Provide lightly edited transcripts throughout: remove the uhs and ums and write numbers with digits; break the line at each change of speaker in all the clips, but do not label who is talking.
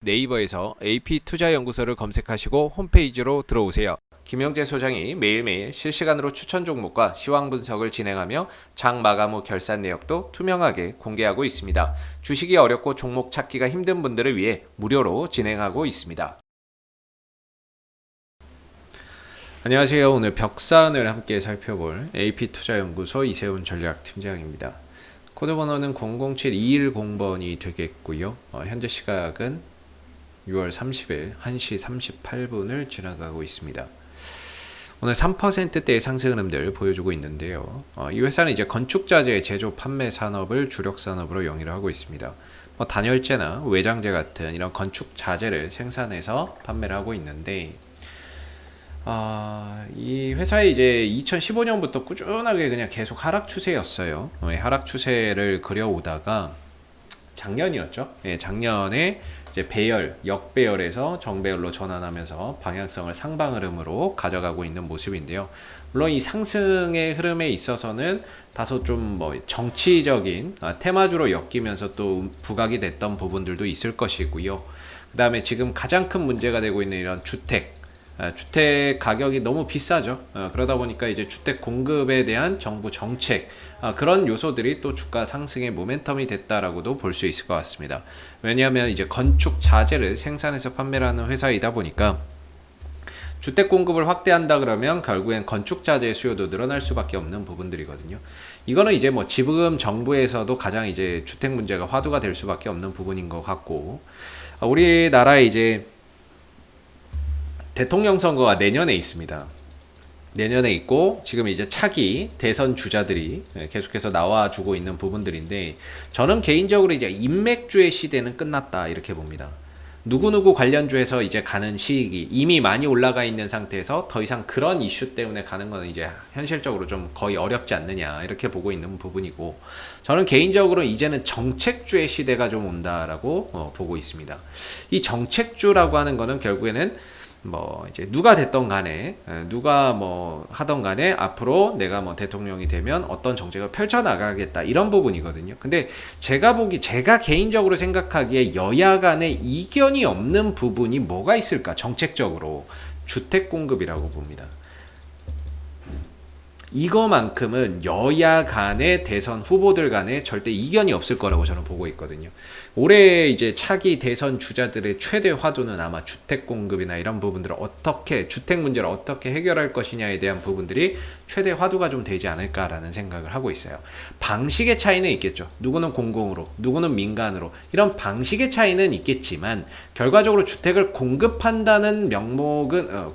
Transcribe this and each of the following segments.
네이버에서 AP투자연구소를 검색하시고 홈페이지로 들어오세요. 김영재 소장이 매일매일 실시간으로 추천 종목과 시황 분석을 진행하며 장 마감 후 결산 내역도 투명하게 공개하고 있습니다. 주식이 어렵고 종목 찾기가 힘든 분들을 위해 무료로 진행하고 있습니다. 안녕하세요. 오늘 벽산을 함께 살펴볼 AP투자연구소 이세훈 전략팀장입니다. 코드 번호는 007210번이 되겠고요. 현재 시각은 6월 30일 1시 38분을 지나가고 있습니다. 오늘 3%대의 상승 흐름들 보여주고 있는데요. 이 회사는 이제 건축자재 제조 판매 산업을 주력 산업으로 영위를 하고 있습니다. 단열재나 외장재 같은 이런 건축 자재를 생산해서 판매를 하고 있는데, 이 회사에 이제 2015년부터 꾸준하게 그냥 계속 하락 추세였어요. 하락 추세를 그려오다가 작년이었죠. 작년에 이제 배열, 역배열에서 정배열로 전환하면서 방향성을 상방 흐름으로 가져가고 있는 모습인데요. 물론 이 상승의 흐름에 있어서는 다소 좀 정치적인 테마주로 엮이면서 또 부각이 됐던 부분들도 있을 것이고요. 그 다음에 지금 가장 큰 문제가 되고 있는 이런 주택 가격이 너무 비싸죠. 그러다 보니까 이제 주택 공급에 대한 정부 정책, 그런 요소들이 또 주가 상승의 모멘텀이 됐다라고도 볼 수 있을 것 같습니다. 왜냐하면 이제 건축 자재를 생산해서 판매를 하는 회사이다 보니까 주택 공급을 확대한다 그러면 결국엔 건축 자재의 수요도 늘어날 수밖에 없는 부분들이거든요. 이거는 이제 지금 정부에서도 가장 이제 주택 문제가 화두가 될 수밖에 없는 부분인 것 같고, 우리나라에 이제 대통령 선거가 내년에 있습니다. 내년에 있고 지금 이제 차기 대선 주자들이 계속해서 나와주고 있는 부분들인데, 저는 개인적으로 이제 인맥주의 시대는 끝났다 이렇게 봅니다. 누구누구 관련주에서 이제 가는 시익이 이미 많이 올라가 있는 상태에서 더 이상 그런 이슈 때문에 가는 건 이제 현실적으로 좀 거의 어렵지 않느냐 이렇게 보고 있는 부분이고, 저는 개인적으로 이제는 정책주의 시대가 좀 온다라고 보고 있습니다. 이 정책주라고 하는 거는 결국에는 이제 누가 됐던 간에, 누가 하던 간에 앞으로 내가 대통령이 되면 어떤 정책을 펼쳐나가겠다 이런 부분이거든요. 근데 제가 개인적으로 생각하기에 여야 간에 이견이 없는 부분이 뭐가 있을까? 정책적으로 주택 공급이라고 봅니다. 이거만큼은 여야 간의 대선 후보들 간에 절대 이견이 없을 거라고 저는 보고 있거든요. 올해 이제 차기 대선 주자들의 최대 화두는 아마 주택 공급이나 이런 부분들을 주택 문제를 어떻게 해결할 것이냐에 대한 부분들이 최대 화두가 좀 되지 않을까라는 생각을 하고 있어요. 방식의 차이는 있겠죠. 누구는 공공으로, 누구는 민간으로, 이런 방식의 차이는 있겠지만 결과적으로 주택을 공급한다는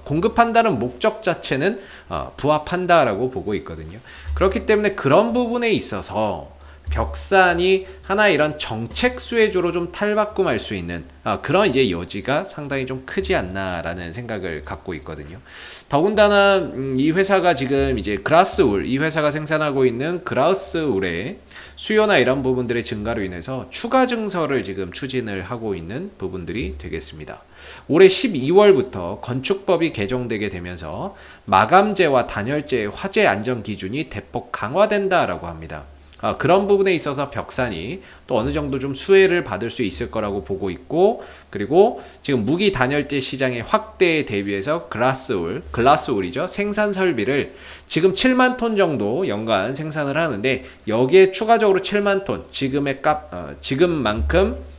공급한다는 목적 자체는 부합한다라고 보고 있거든요. 그렇기 때문에 그런 부분에 있어서 벽산이 하나의 이런 정책 수혜주로 좀 탈바꿈할 수 있는 그런 이제 여지가 상당히 좀 크지 않나라는 생각을 갖고 있거든요. 더군다나 이 회사가 지금 이제 그라스울, 이 회사가 생산하고 있는 그라스울의 수요나 이런 부분들의 증가로 인해서 추가 증설을 지금 추진을 하고 있는 부분들이 되겠습니다. 올해 12월부터 건축법이 개정되게 되면서 마감재와 단열재의 화재 안전 기준이 대폭 강화된다라고 합니다. 그런 부분에 있어서 벽산이 또 어느 정도 좀 수혜를 받을 수 있을 거라고 보고 있고, 그리고 지금 무기 단열재 시장의 확대에 대비해서 글라스울이죠. 생산 설비를 지금 7만 톤 정도 연간 생산을 하는데, 여기에 추가적으로 7만 톤, 지금만큼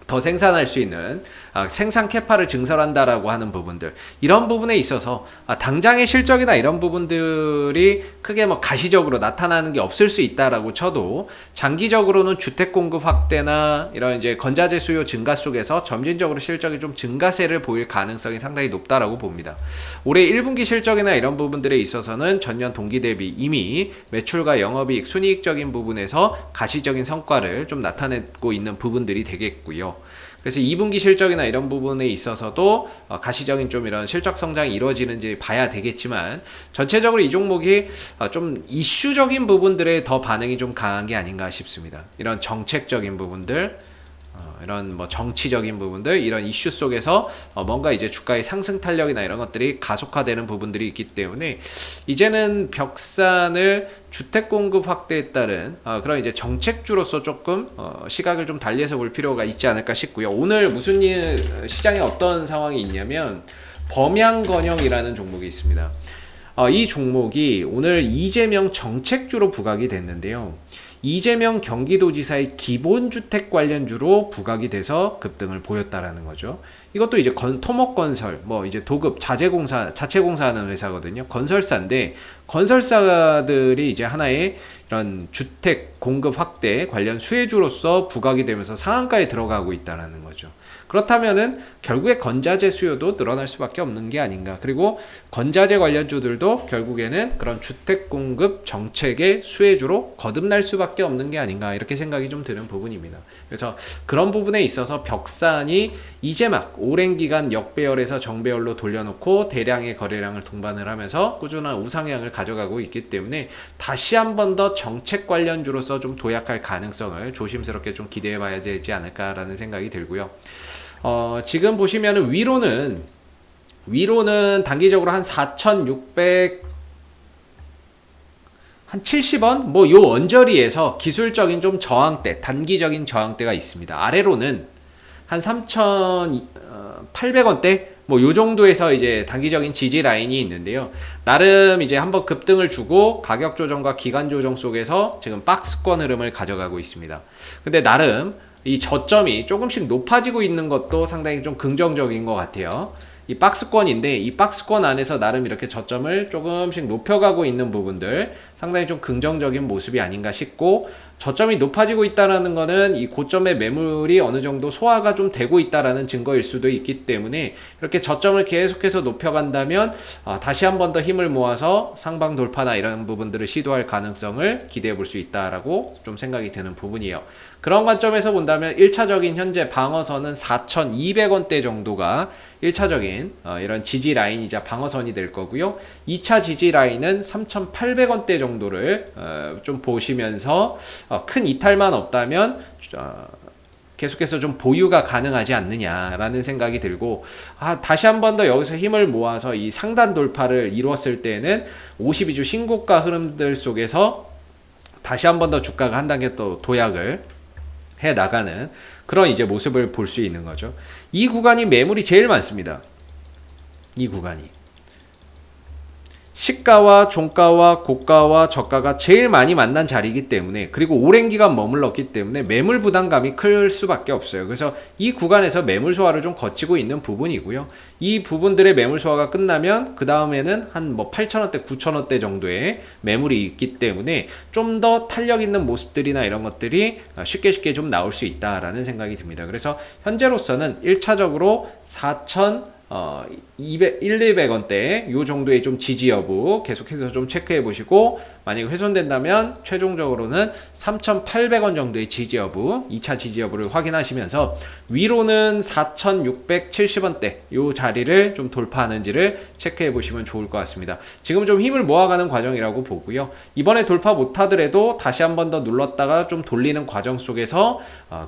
더 생산할 수 있는 생산 캐파를 증설한다라고 하는 부분들, 이런 부분에 있어서 당장의 실적이나 이런 부분들이 크게 가시적으로 나타나는 게 없을 수 있다라고 쳐도 장기적으로는 주택 공급 확대나 이런 이제 건자재 수요 증가 속에서 점진적으로 실적이 좀 증가세를 보일 가능성이 상당히 높다라고 봅니다. 올해 1분기 실적이나 이런 부분들에 있어서는 전년 동기 대비 이미 매출과 영업이익, 순이익적인 부분에서 가시적인 성과를 좀 나타내고 있는 부분들이 되겠고요. 그래서 2분기 실적이나 이런 부분에 있어서도 가시적인 좀 이런 실적 성장이 이루어지는지 봐야 되겠지만, 전체적으로 이 종목이 좀 이슈적인 부분들에 더 반응이 좀 강한 게 아닌가 싶습니다. 이런 정책적인 부분들, 이런 뭐 정치적인 부분들, 이런 이슈 속에서 뭔가 이제 주가의 상승 탄력이나 이런 것들이 가속화되는 부분들이 있기 때문에 이제는 벽산을 주택 공급 확대에 따른 그런 이제 정책주로서 조금 시각을 좀 달리해서 볼 필요가 있지 않을까 싶고요. 오늘 무슨 시장에 어떤 상황이 있냐면 범양건영이라는 종목이 있습니다. 이 종목이 오늘 이재명 정책주로 부각이 됐는데요. 이재명 경기도지사의 기본주택 관련주로 부각이 돼서 급등을 보였다라는 거죠. 이것도 이제 토목건설, 뭐 이제 도급 자재공사, 자체공사하는 회사거든요. 건설사인데 건설사들이 이제 하나의 이런 주택 공급 확대 관련 수혜주로서 부각이 되면서 상한가에 들어가고 있다라는 거죠. 그렇다면은 결국에 건자재 수요도 늘어날 수밖에 없는 게 아닌가. 그리고 건자재 관련주들도 결국에는 그런 주택 공급 정책의 수혜주로 거듭날 수밖에 없는 게 아닌가. 이렇게 생각이 좀 드는 부분입니다. 그래서 그런 부분에 있어서 벽산이 이제 막 오랜 기간 역배열에서 정배열로 돌려놓고 대량의 거래량을 동반을 하면서 꾸준한 우상향을 가져가고 있기 때문에 다시 한 번 더 정책 관련주로서 좀 도약할 가능성을 조심스럽게 좀 기대해 봐야 되지 않을까라는 생각이 들고요. 지금 보시면은 위로는 단기적으로 한 4,600, 한 70원? 뭐 요 언저리에서 기술적인 좀 저항대, 단기적인 저항대가 있습니다. 아래로는 한 3,800원대? 뭐 요 정도에서 이제 단기적인 지지 라인이 있는데요. 나름 이제 한번 급등을 주고 가격 조정과 기간 조정 속에서 지금 박스권 흐름을 가져가고 있습니다. 근데 나름 이 저점이 조금씩 높아지고 있는 것도 상당히 좀 긍정적인 것 같아요. 이 박스권인데 이 박스권 안에서 나름 이렇게 저점을 조금씩 높여가고 있는 부분들 상당히 좀 긍정적인 모습이 아닌가 싶고, 저점이 높아지고 있다는 거는 이 고점의 매물이 어느 정도 소화가 좀 되고 있다는 증거일 수도 있기 때문에 이렇게 저점을 계속해서 높여간다면 다시 한 번 더 힘을 모아서 상방 돌파나 이런 부분들을 시도할 가능성을 기대해 볼 수 있다라고 좀 생각이 드는 부분이에요. 그런 관점에서 본다면 1차적인 현재 방어선은 4,200원대 정도가 1차적인 이런 지지 라인이자 방어선이 될 거고요. 2차 지지 라인은 3,800원대 정도를 좀 보시면서 큰 이탈만 없다면 계속해서 좀 보유가 가능하지 않느냐라는 생각이 들고, 다시 한 번 더 여기서 힘을 모아서 이 상단 돌파를 이루었을 때는 52주 신고가 흐름들 속에서 다시 한 번 더 주가가 한 단계 또 도약을 해 나가는 그런 이제 모습을 볼 수 있는 거죠. 이 구간이 매물이 제일 많습니다. 이 구간이 시가와 종가와 고가와 저가가 제일 많이 만난 자리이기 때문에, 그리고 오랜 기간 머물렀기 때문에 매물 부담감이 클 수밖에 없어요. 그래서 이 구간에서 매물 소화를 좀 거치고 있는 부분이고요. 이 부분들의 매물 소화가 끝나면 그 다음에는 한 뭐 8,000원대, 9,000원대 정도의 매물이 있기 때문에 좀 더 탄력 있는 모습들이나 이런 것들이 쉽게 좀 나올 수 있다라는 생각이 듭니다. 그래서 현재로서는 1차적으로 200원대 요 정도의 좀 지지 여부 계속해서 좀 체크해 보시고, 만약에 훼손된다면 최종적으로는 3,800원 정도의 지지 여부, 2차 지지 여부를 확인하시면서 위로는 4,670원대 요 자리를 좀 돌파하는지를 체크해 보시면 좋을 것 같습니다. 지금 좀 힘을 모아가는 과정이라고 보고요. 이번에 돌파 못하더라도 다시 한 번 더 눌렀다가 좀 돌리는 과정 속에서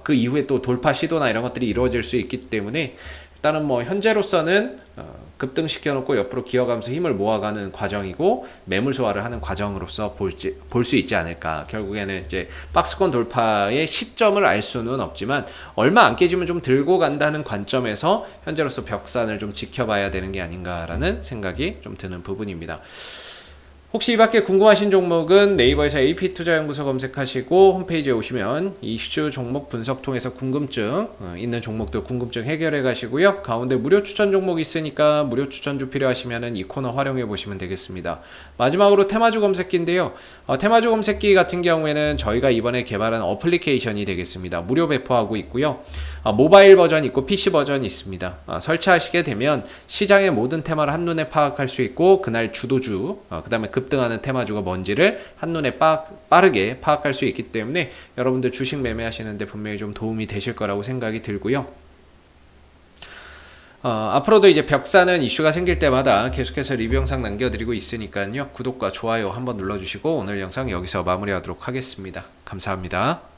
그 이후에 또 돌파 시도나 이런 것들이 이루어질 수 있기 때문에 일단은 뭐 현재로서는 급등시켜 놓고 옆으로 기어가면서 힘을 모아가는 과정이고, 매물 소화를 하는 과정으로서 볼 수 있지 않을까. 결국에는 이제 박스권 돌파의 시점을 알 수는 없지만 얼마 안 깨지면 좀 들고 간다는 관점에서 현재로서 벽산을 좀 지켜봐야 되는 게 아닌가라는 생각이 좀 드는 부분입니다. 혹시 이 밖에 궁금하신 종목은 네이버에서 AP투자연구소 검색하시고 홈페이지에 오시면 이슈 종목 분석 통해서 궁금증 있는 종목들 궁금증 해결해 가시고요. 가운데 무료 추천 종목 있으니까 무료 추천주 필요하시면 이 코너 활용해 보시면 되겠습니다. 마지막으로 테마주 검색기인데요. 테마주 검색기 같은 경우에는 저희가 이번에 개발한 어플리케이션이 되겠습니다. 무료 배포하고 있고요. 모바일 버전 있고 PC 버전 있습니다. 설치하시게 되면 시장의 모든 테마를 한눈에 파악할 수 있고, 그날 주도주, 그 다음에 급등하는 테마주가 뭔지를 한눈에 빠르게 파악할 수 있기 때문에 여러분들 주식 매매하시는데 분명히 좀 도움이 되실 거라고 생각이 들고요. 앞으로도 이제 벽사는 이슈가 생길 때마다 계속해서 리뷰 영상 남겨드리고 있으니까요. 구독과 좋아요 한번 눌러주시고 오늘 영상 여기서 마무리하도록 하겠습니다. 감사합니다.